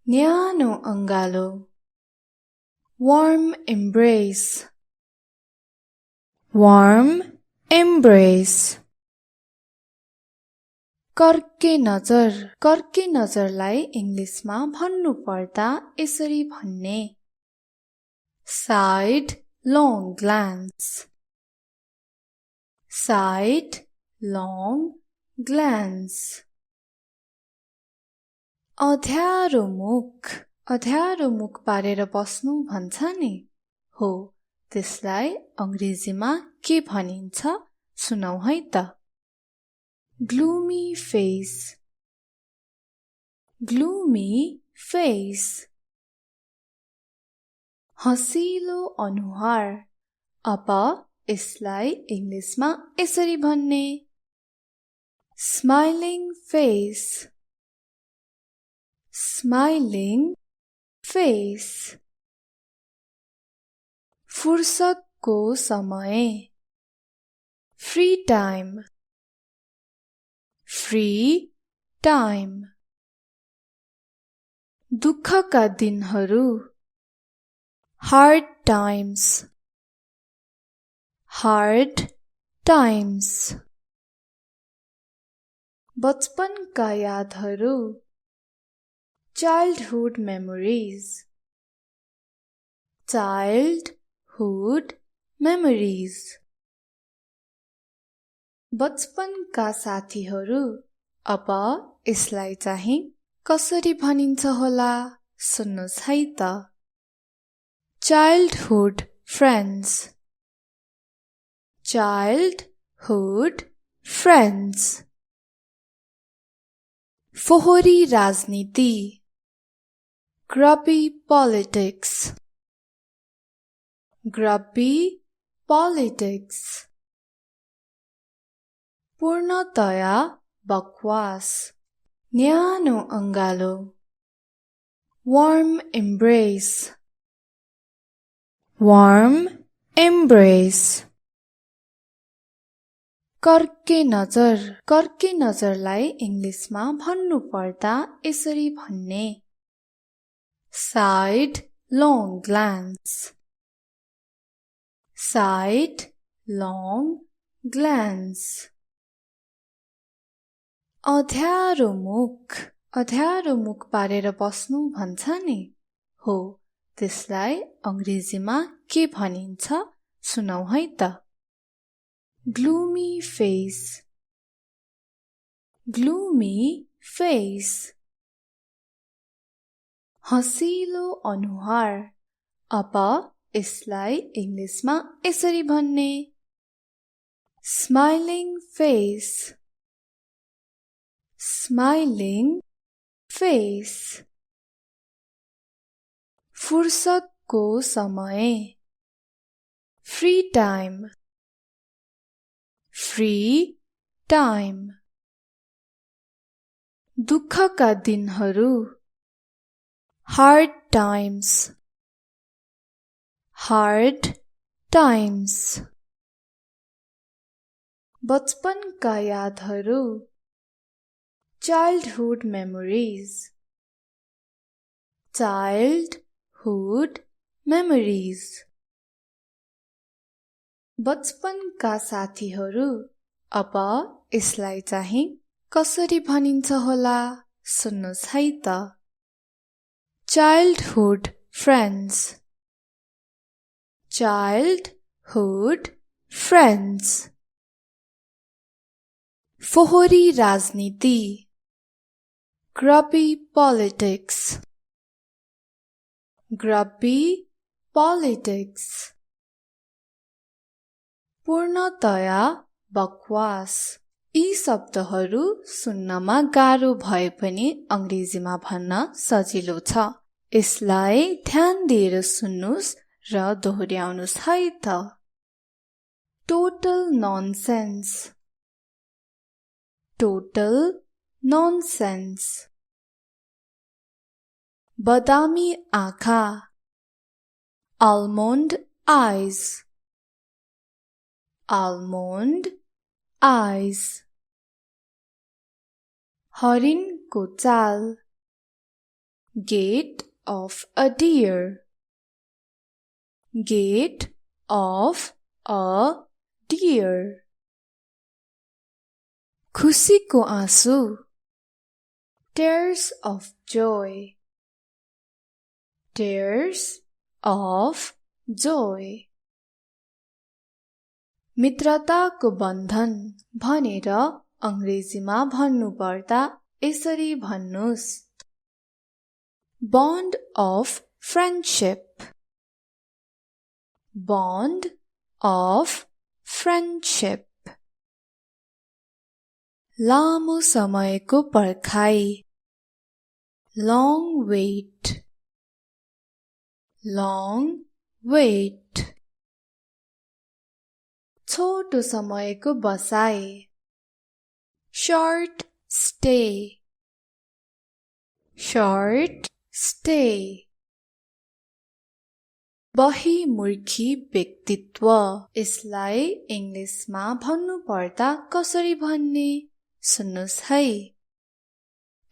न्यानो अंगालो, warm embrace, warm embrace. कर्के नजरलाई इंग्लिशमा भन्नु पर्दा यसरी भन्ने sidelong glance, sidelong glance. अध्यारो मुख पारेर बस्नु भन्छ नि, हो त्यसलाई अंग्रेजीमा के भनिन्छ सुनौ है त। gloomy face, gloomy face. हँसिलो अनुहार, अब यसलाई इंग्लिशमा यसरी भन्ने smiling face, smiling face. फुर्सदको समय, free time, free time. दुःखका दिनहरू, hard times, hard times. बचपनका यादहरू, childhood memories, childhood memories. बचपनका साथीहरू, अब यसलाई चाहिँ कसरी भनिन्छ होला सुन्नुस् है त। childhood friends, childhood friends. फोहोरी राजनीति, grubby politics, grubby politics. पूर्णतया बकवास, न्यानो अंगालो, warm embrace, warm embrace. कर्के नजरलाई इंग्लिशमा भन्नु पर्दा यसरी भन्ने sidelong glance, sidelong glance. अध्यारो मुख पारेर बस्नु भन्छ नि, हो त्यसलाई अंग्रेजीमा के भनिन्छ सुनौ है त। gloomy face, gloomy face. हँसिलो अनुहार, अब यसलाई इंग्लिशमा यसरी भन्ने smiling face, smiling face. फुर्सदको समय, free time, free time. दुःखका दिनहरू, hard times, hard times. बचपनका यादहरू, childhood memories, childhood memories. बचपनका साथीहरू, अब यसलाई चाहिँ कसरी भनिन्छ होला सुन्नुस् है त। childhood friends, childhood friends. फोहोरी राजनीति, grubby politics, grubby politics. पूर्णतया बकवास, यी शब्दहरू सुन्नमा गाह्रो भए पनि अंग्रेजीमा भन्न सजिलो छ। यसलाई ध्यान दिएर सुन्नुस् र दोहोर्याउनुस् है त। total nonsense, total nonsense. बदामी आँखा, almond eyes, almond eyes. हरिणको चाल, gate of a deer, gate of a deer. खुसीको आँसु, tears of joy, tears of joy. मित्रताको बन्धन भनेर अंग्रेजीमा भन्नुपर्दा यसरी भन्नुस्, bond of friendship, bond of friendship. लामो समयको पर्खाइ, long wait, long wait. छोटो समयको बसाइ, short stay, short stay. बहिर्मुखी व्यक्तित्व, यसलाई इंग्लिशमा भन्नुपर्दा कसरी भन्ने सुन्नुस् है।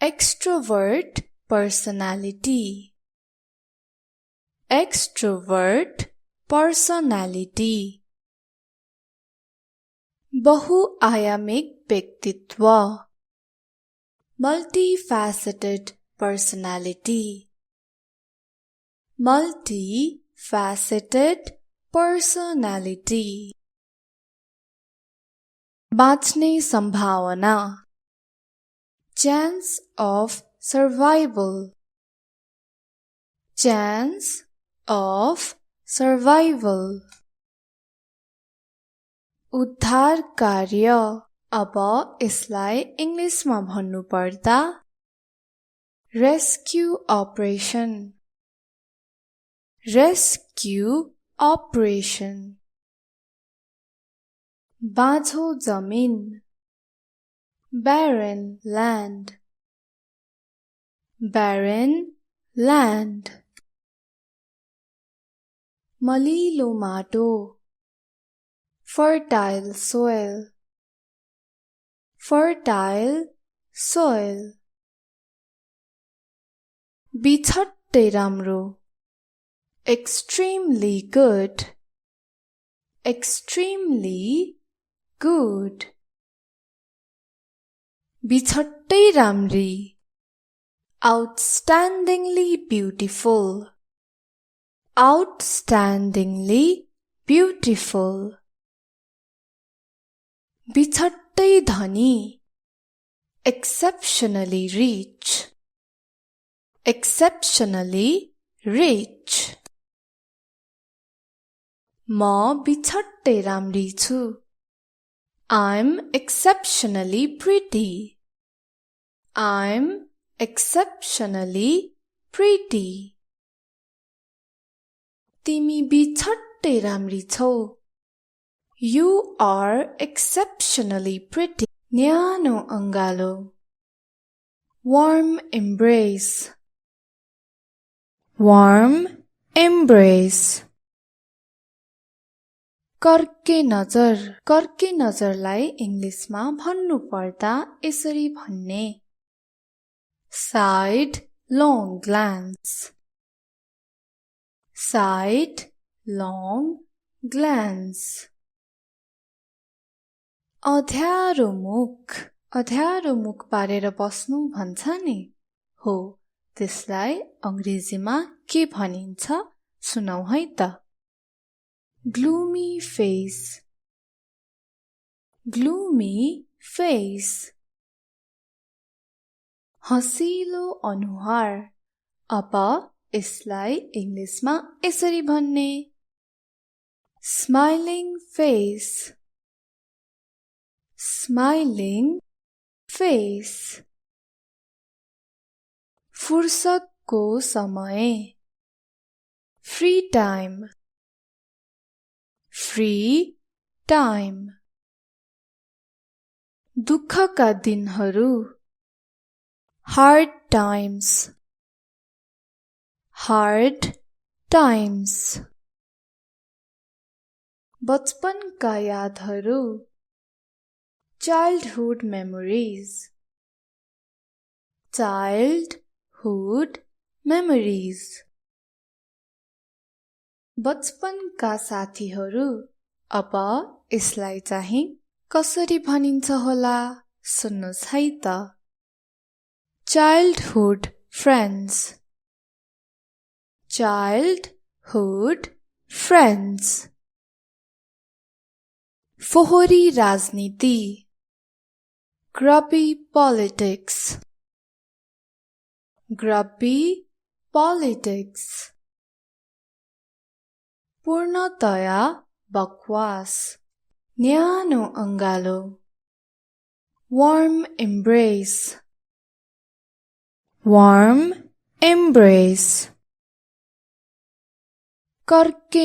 extrovert personality, extrovert personality. बहुआयामिक व्यक्तित्व, multifaceted personality, multifaceted personality. बाँच्ने सम्भावना, chance of survival, chance of survival. उद्धार कार्य, अब यसलाई इंग्लिशमा भन्नुपर्दा rescue operation, rescue operation. बाँझो जमिन, barren land, barren land. मलिलो माटो, fertile soil, fertile soil. बिछट्टै राम्रो, extremely good, extremely good. बिछट्टै राम्री, outstandingly beautiful, outstandingly beautiful. बिछट्टै धनी, exceptionally rich, exceptionally rich. म बिछट्टै राम्री छु, I'm exceptionally pretty, I'm exceptionally pretty. तिमी बिछट्टै राम्री छौ, you are exceptionally pretty. न्यानो अंगालो, warm embrace, warm embrace. कर्के नजरलाई इंग्लिशमा भन्नुपर्दा यसरी भन्ने, sidelong glance, sidelong glance. अध्यारो मुख पारेर बस्नु भन्छ नि, हो त्यसलाई अंग्रेजीमा के भनिन्छ सुनौ है त। gloomy face, gloomy face. हँसिलो अनुहार, अब यसलाई इंग्लिशमा यसरी भन्ने, smiling face, smiling face. फुर्सदको समय, free time, free time. दुःखका दिनहरू, hard times, hard times. बचपनका यादहरू, childhood memories, childhood memories. बचपनका साथीहरू अब यसलाई चाहिँ कसरी भनिन्छ होला सुन्नुस् है त। Childhood friends. Childhood friends. फोहोरी राजनीति grubby politics. Grubby politics. पूर्णतया बकवास न्यानो अंगालो warm embrace. Warm embrace. कर्के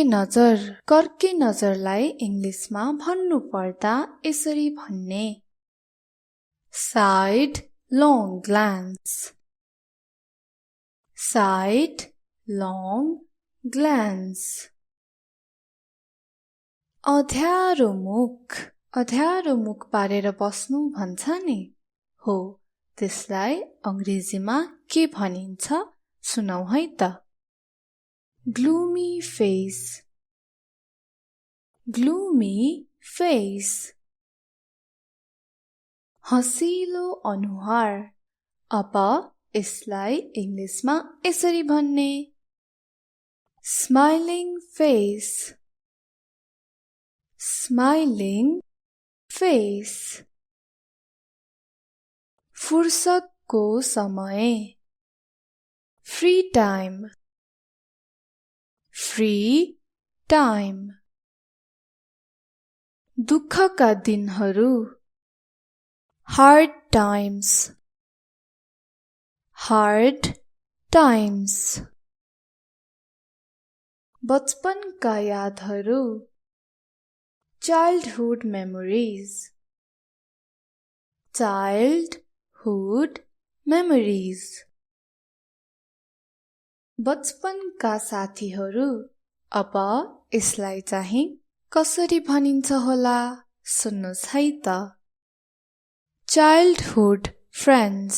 नजरलाई इंग्लिशमा भन्नु पर्दा यसरी भन्ने sidelong glance. Sidelong glance. अध्यारो मुख पारेर बस्नु भन्छ नि हो, त्यसलाई अंग्रेजीमा के भनिन्छ सुनौ है त। gloomy face. Gloomy face. हँसिलो अनुहार अब यसलाई इंग्लिशमा यसरी भन्ने smiling face. Smiling face. फुर्सदको समय free time. Free time. दुःखका दिनहरू hard times. Hard times. बचपनका यादहरू childhood memories. Childhood memories. बचपनका साथीहरू अब यसलाई चाहिँ कसरी भनिन्छ होला सुन्नुस् है त। Childhood friends.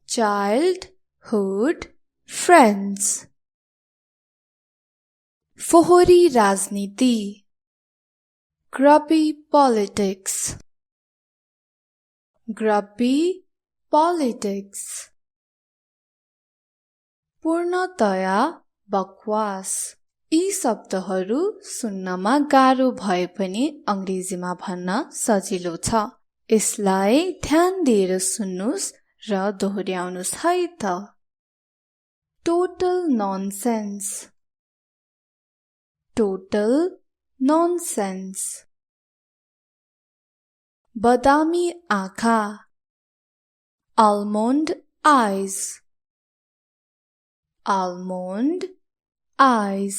Childhood friends. फोहोरी राजनीति grubby politics. Grubby politics. पूर्णतया बकवास यी शब्दहरू सुन्नमा गाह्रो भए पनि अंग्रेजीमा भन्न सजिलो छ। यसलाई ध्यान दिएर सुन्नुस् र दोहोर्याउनुस् है त। Total nonsense. Total nonsense. बदामी आँखा almond eyes. Almond eyes.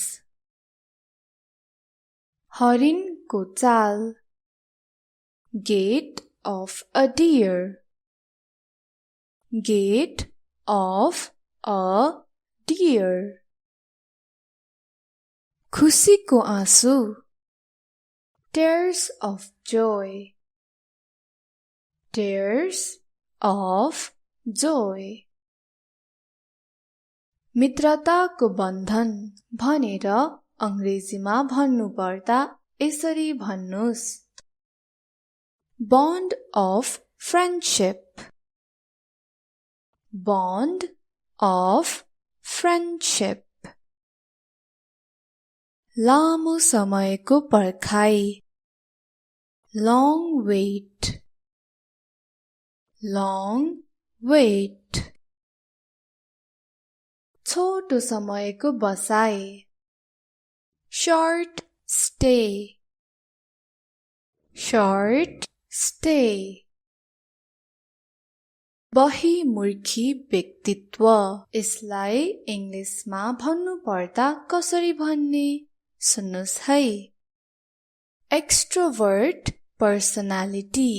हरिणको चाल gait of a deer. Gait of a deer. खुसीको आँसु tears of joy. Tears of joy. मित्रताको बन्धन भनेर अंग्रेजीमा भन्नु पर्दा यसरी भन्नुस् bond of friendship. Bond of friendship. लामो समयको पर्खाइ long wait. Long wait. छोटो समयको बसाइ short stay. Short stay. बहिर्मुखी व्यक्तित्व यसलाई इंग्लिशमा भन्नु पर्दा कसरी भन्ने सुन्नुस् है। Extrovert personality.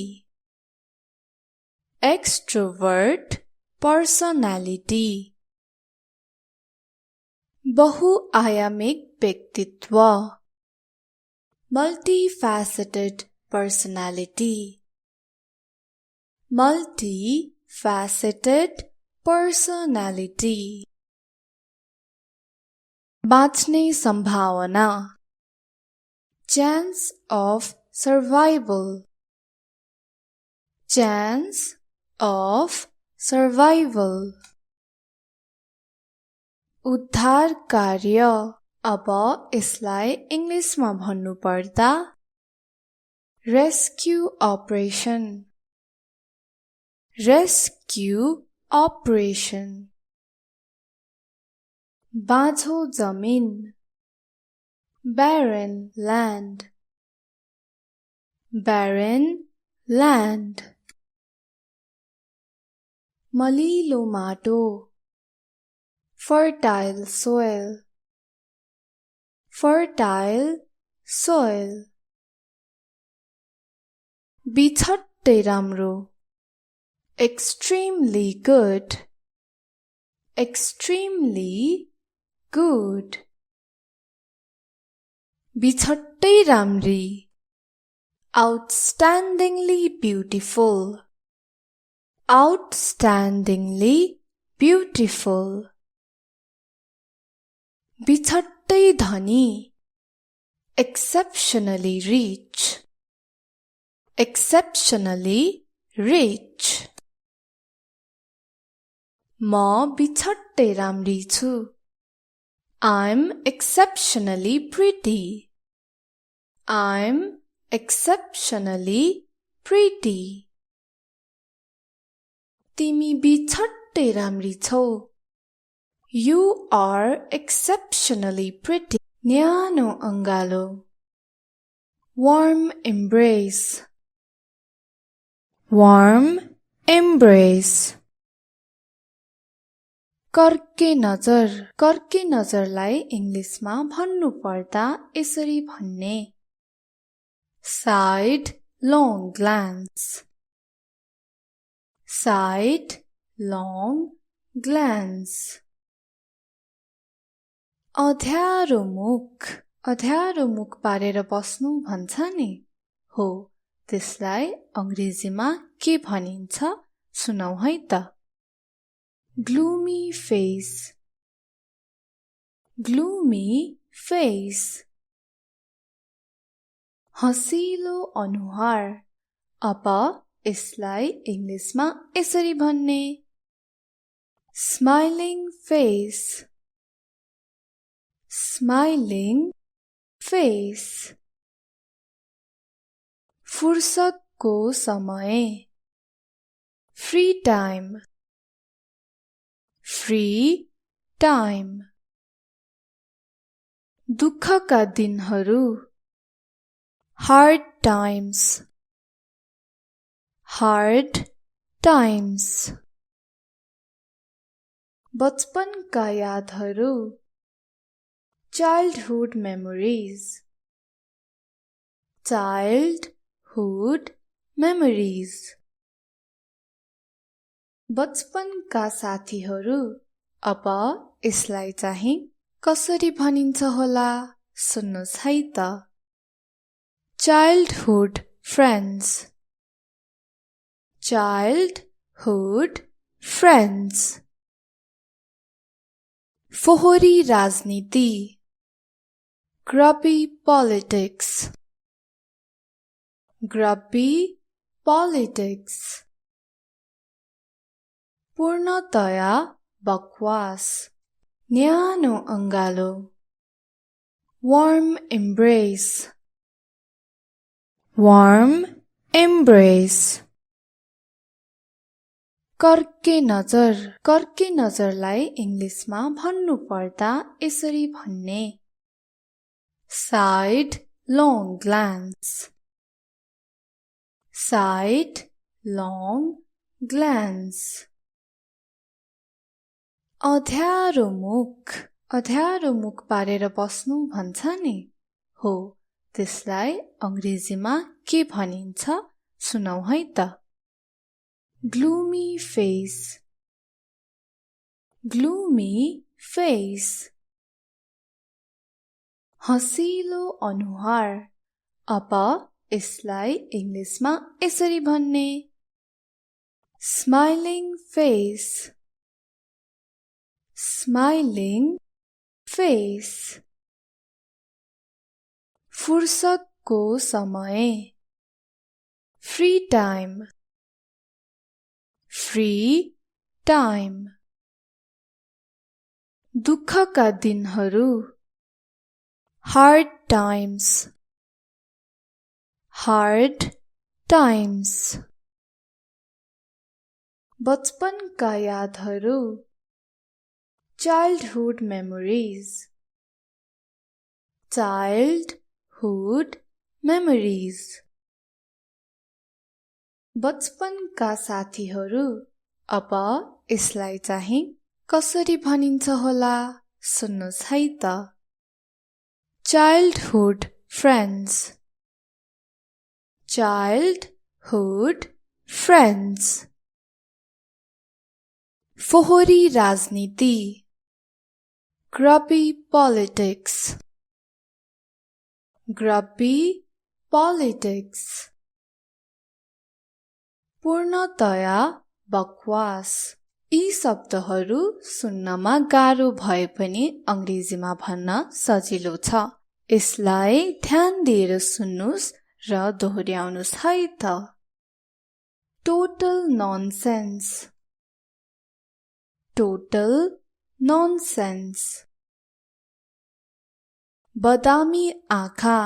Extrovert personality. बहुआयामिक व्यक्तित्व multifaceted personality. Multifaceted personality बाँच्ने सम्भावना chance of survival chance of survival उद्धार कार्य अब यसलाई इंग्लिशमा भन्नु पर्दा rescue operation rescue operation बाँझो जमिन barren land barren land मलिलो माटो fertile soil fertile soil बिछट्टै राम्रो extremely good extremely good बिछट्टै राम्री outstandingly beautiful outstandingly beautiful बिछट्टै धनी exceptionally rich exceptionally rich म बिछट्टै राम्री छु I'm exceptionally pretty I'm exceptionally pretty तिमी बिछट्टै राम्री छौ You are exceptionally pretty न्यानो अंगालो warm embrace warm embrace कर्के नजरलाई इंग्लिशमा भन्नु पर्दा यसरी भन्ने sidelong glance sidelong glance अध्यारो मुख पारेर बस्नु भन्छ नि हो त्यसलाई अंग्रेजीमा के भनिन्छ सुनौ है त gloomy face gloomy face हँसिलो अनुहार अब यसलाई इंग्लिशमा यसरी भन्ने smiling face smiling face फुर्सदको समय free time free time दुःखका दिनहरू hard times बचपनका यादहरू childhood memories बचपनका साथीहरू अब यसलाई चाहिँ कसरी भनिन्छ होला सुन्नुस् है त childhood friends फोहोरी राजनीति grubby politics पूर्णतया बकवास न्यानो अंगालो warm embrace कर्के नजरलाई इंग्लिशमा भन्नु पर्दा यसरी भन्ने sidelong glance अध्यारो मुख पारेर बस्नु भन्छ नि हो त्यसलाई अंग्रेजीमा के भनिन्छ सुनौ है त gloomy face हँसिलो अनुहार अब यसलाई इंग्लिशमा यसरी भन्ने smiling face smiling face. फुर्सदको समय free time, free time. दुःखका दिनहरू hard times, hard times. बचपनका यादहरू childhood memories, childhood memories. बचपनका साथीहरू अब यसलाई चाहिँ कसरी भनिन्छ होला सुन्नुस् है त। Childhood friends, childhood friends. फोहोरी राजनीति grubby politics, grubby politics. पूर्णतया बकवास। यी शब्दहरू सुन्नमा गाह्रो भए पनि अंग्रेजीमा भन्न सजिलो छ। यसलाई ध्यान दिएर सुन्नुस् र दोहोर्याउनुस् है त। Total nonsense, total nonsense. बदामी आँखा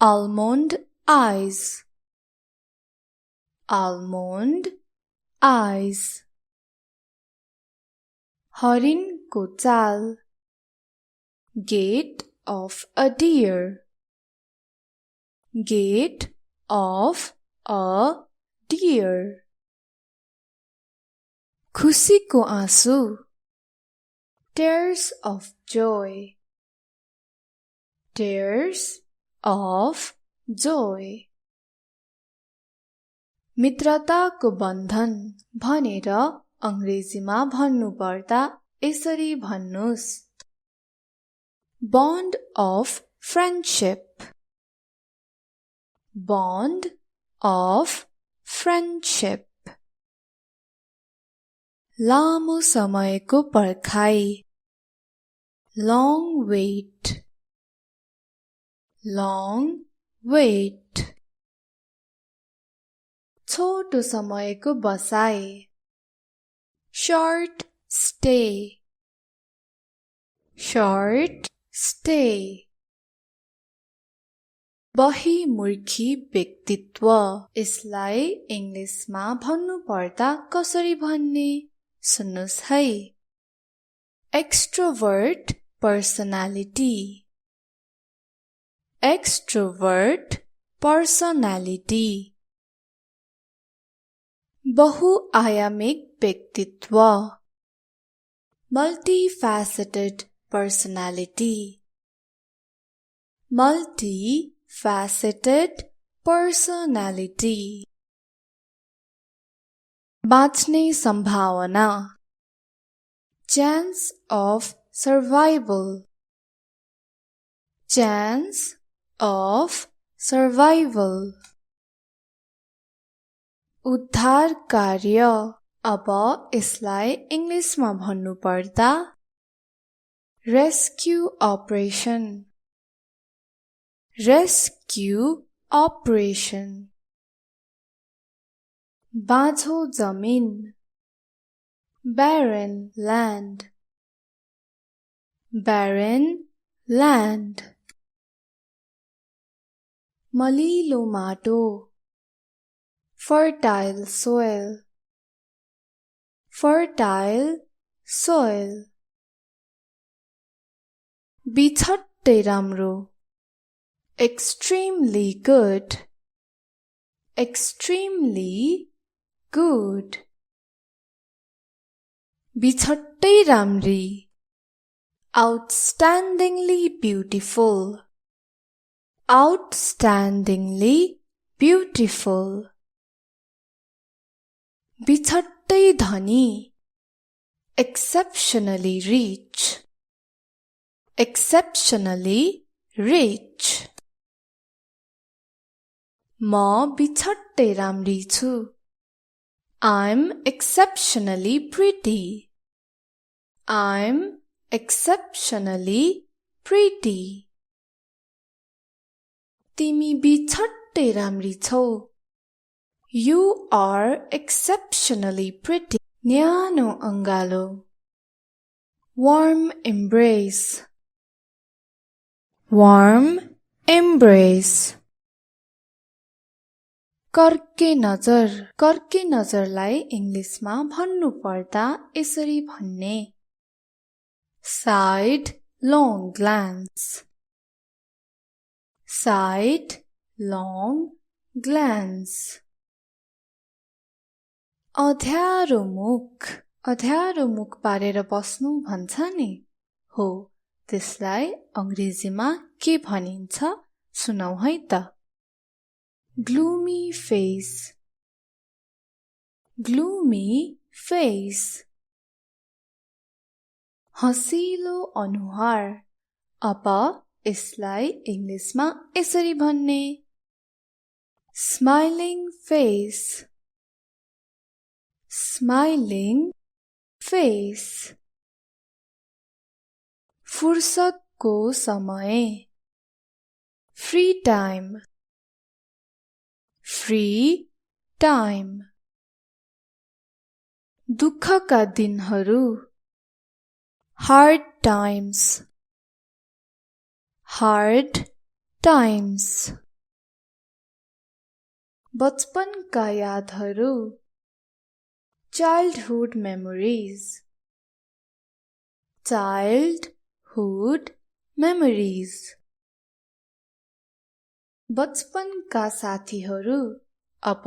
almond eyes, almond eyes. हरिणको चाल gait of a deer, gait of a deer. खुसीको आँसु tears of joy, tears of joy. मित्रताको बन्धन भनेर अंग्रेजीमा भन्नुपर्दा यसरी भन्नुस् bond of friendship, bond of friendship. लामो समयको पर्खाइ long wait, long wait. छोटो समयको बसाइ short stay, short stay. बहिर्मुखी व्यक्तित्व यसलाई इंग्लिशमा भन्नुपर्दा कसरी भन्ने सुन्नुस् है। Extrovert personality, extrovert personality. बहुआयामिक व्यक्तित्व multifaceted personality, multifaceted personality. बाँच्ने सम्भावना chance of survival, chance of survival. उद्धार कार्य अब यसलाई इंग्लिशमा भन्नुपर्दा rescue operation, rescue operation. बाँझो जमिन barren land, barren land. मलिलो माटो fertile soil, fertile soil. बिछट्टै राम्रो extremely good, extremely good. बिछट्टै राम्री outstandingly beautiful, outstandingly beautiful. बिछट्टै धनी exceptionally rich, exceptionally rich. म बिछट्टै राम्री छु I'm exceptionally pretty, I'm exceptionally pretty. तिमी बिछट्टै राम्री छौ. You are exceptionally pretty. न्यानो अंगालो. Warm embrace. Warm embrace. कर्के नजरलाई इंग्लिशमा भन्नु पर्दा यसरी भन्ने. Sidelong glance. Sidelong glance. अध्यारो मुख पारेर बस्नु भन्छ नि. हो, त्यसलाई अंग्रेजीमा के भनिन्छ सुनौ है त. Gloomy face. Gloomy face. हँसिलो अनुहार. अब यसलाई इंग्लिशमा यसरी भन्ने. Smiling face. Smiling face. फुर्सदको समय. Free time. Free time. दुःखका दिनहरू. Hard times. Hard times. बचपनका यादहरू. Childhood memories. Childhood memories. बचपनका साथीहरू. अब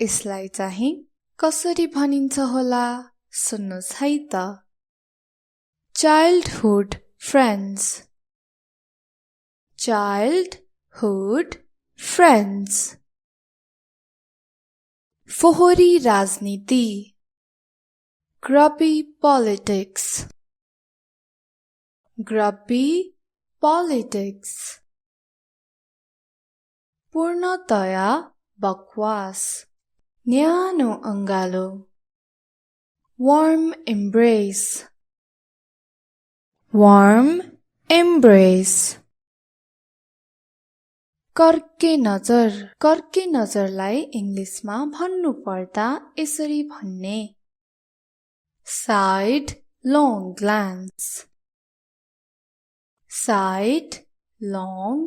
यसलाई चाहिँ कसरी भनिन्छ होला सुन्नुस् है त. Childhood friends. Childhood friends. फोहोरी राजनीति. Grubby politics. Grubby politics. पूर्णतया बकवास. न्यानो अंगालो. Warm embrace. Warm embrace. कर्के नजरलाई इंग्लिशमा भन्नु पर्दा यसरी भन्ने. Sidelong glance. Sidelong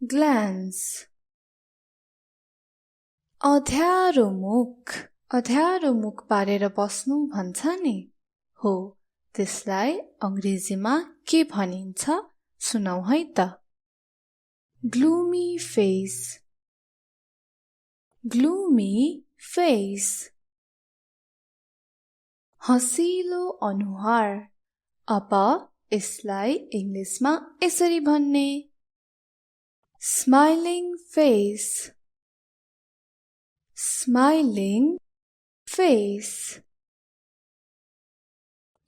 glance. अध्यारो मुख पारेर बस्नु भन्छ नि. हो, त्यसलाई अंग्रेजीमा के भनिन्छ सुनौ है त. Gloomy face. Gloomy face. हँसिलो अनुहार. अब यसलाई इंग्लिशमा यसरी भन्ने. Smiling face. Smiling face.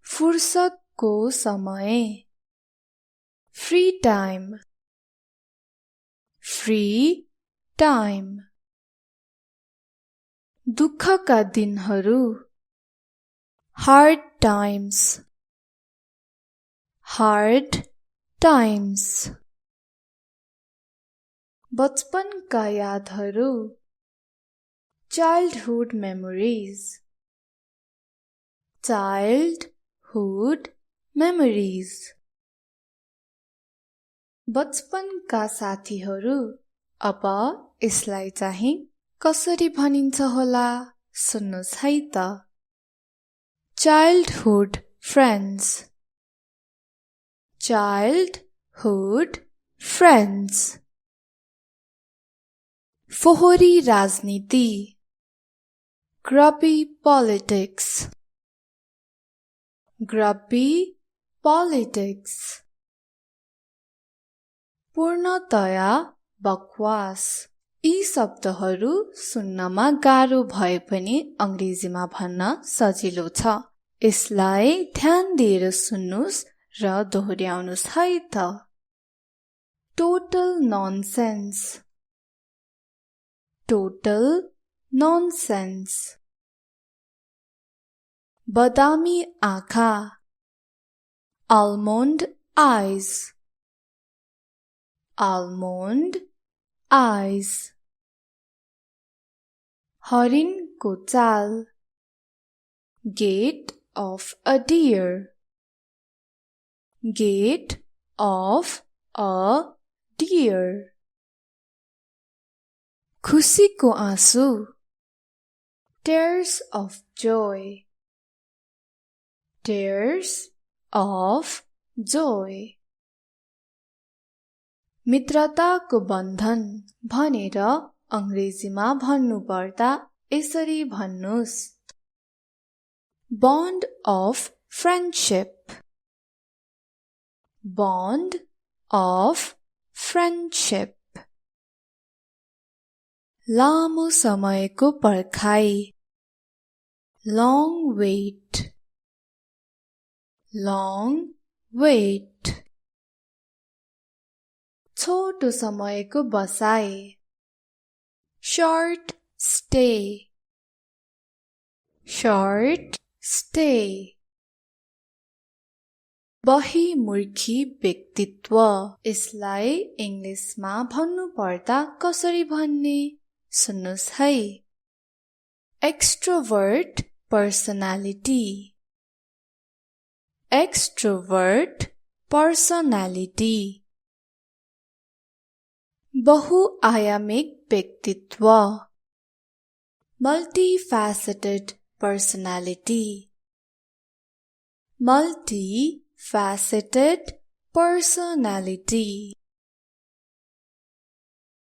फुर्सदको समय. Free time. Free time. दुःखका दिनहरू. Hard times. Hard times. बचपनका यादहरू. Childhood memories. Childhood memories. बचपनका साथीहरू. अब यसलाई चाहिँ कसरी भनिन्छ होला सुन्नुस् है त. Childhood friends. Childhood friends. फोहोरी राजनीति. Grubby politics. Grubby politics. पूर्णतया बकवास. यी शब्दहरू सुन्नमा गाह्रो भए पनि अंग्रेजीमा भन्न सजिलो छ. यसलाई ध्यान दिएर सुन्नुस् र दोहोर्याउनुस् है त. Total nonsense. Total nonsense. बदामी आँखा. almond eyes, almond eyes. हरिणको चाल, gait of a deer, gait of a deer. खुसीको आँसु, tears of joy, tears of joy. मित्रताको बन्धन भनेर अंग्रेजीमा भन्नुपर्दा यसरी भन्नुस्, bond of friendship, bond of friendship. लामो समयको पर्खाइ, long wait, long wait. छोटो समयको बसाइ, short stay, short stay. बहिर्मुखी व्यक्तित्व, यसलाई इंग्लिशमा भन्नुपर्दा कसरी भन्ने सुन्नुस् है। extrovert personality, extrovert personality. बहुआयामिक व्यक्तित्व, multifaceted personality, multifaceted personality.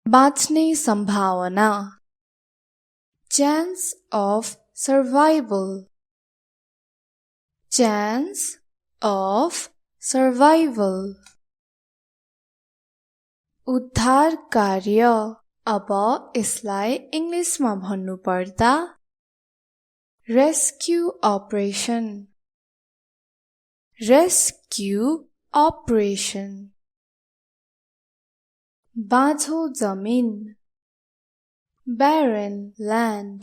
बाँच्ने सम्भावना, chance of survival, chance of survival. उद्धार कार्य, अब यसलाई इंग्लिशमा भन्नुपर्दा rescue operation, rescue operation. बाँझो जमिन, barren land,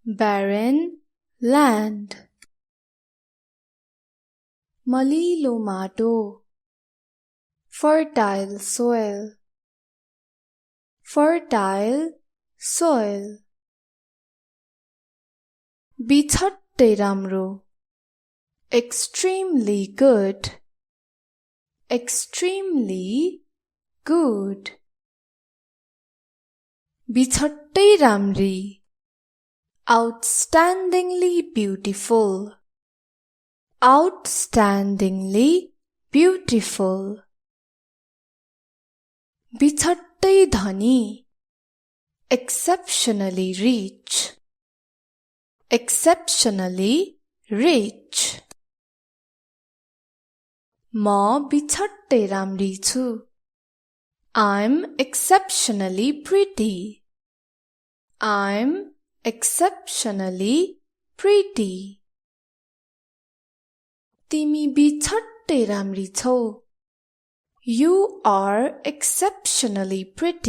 barren land. मलिलो माटो, fertile soil, fertile soil. बिछट्टै राम्रो, extremely good, extremely good. बिछट्टै राम्री, outstandingly beautiful, outstandingly beautiful. बिछट्टै धनी, exceptionally rich, exceptionally rich. म बिछट्टै राम्री छु, I'm exceptionally pretty, I'm exceptionally pretty. तिमी बिछट्टै राम्री छौ, you are exceptionally pretty.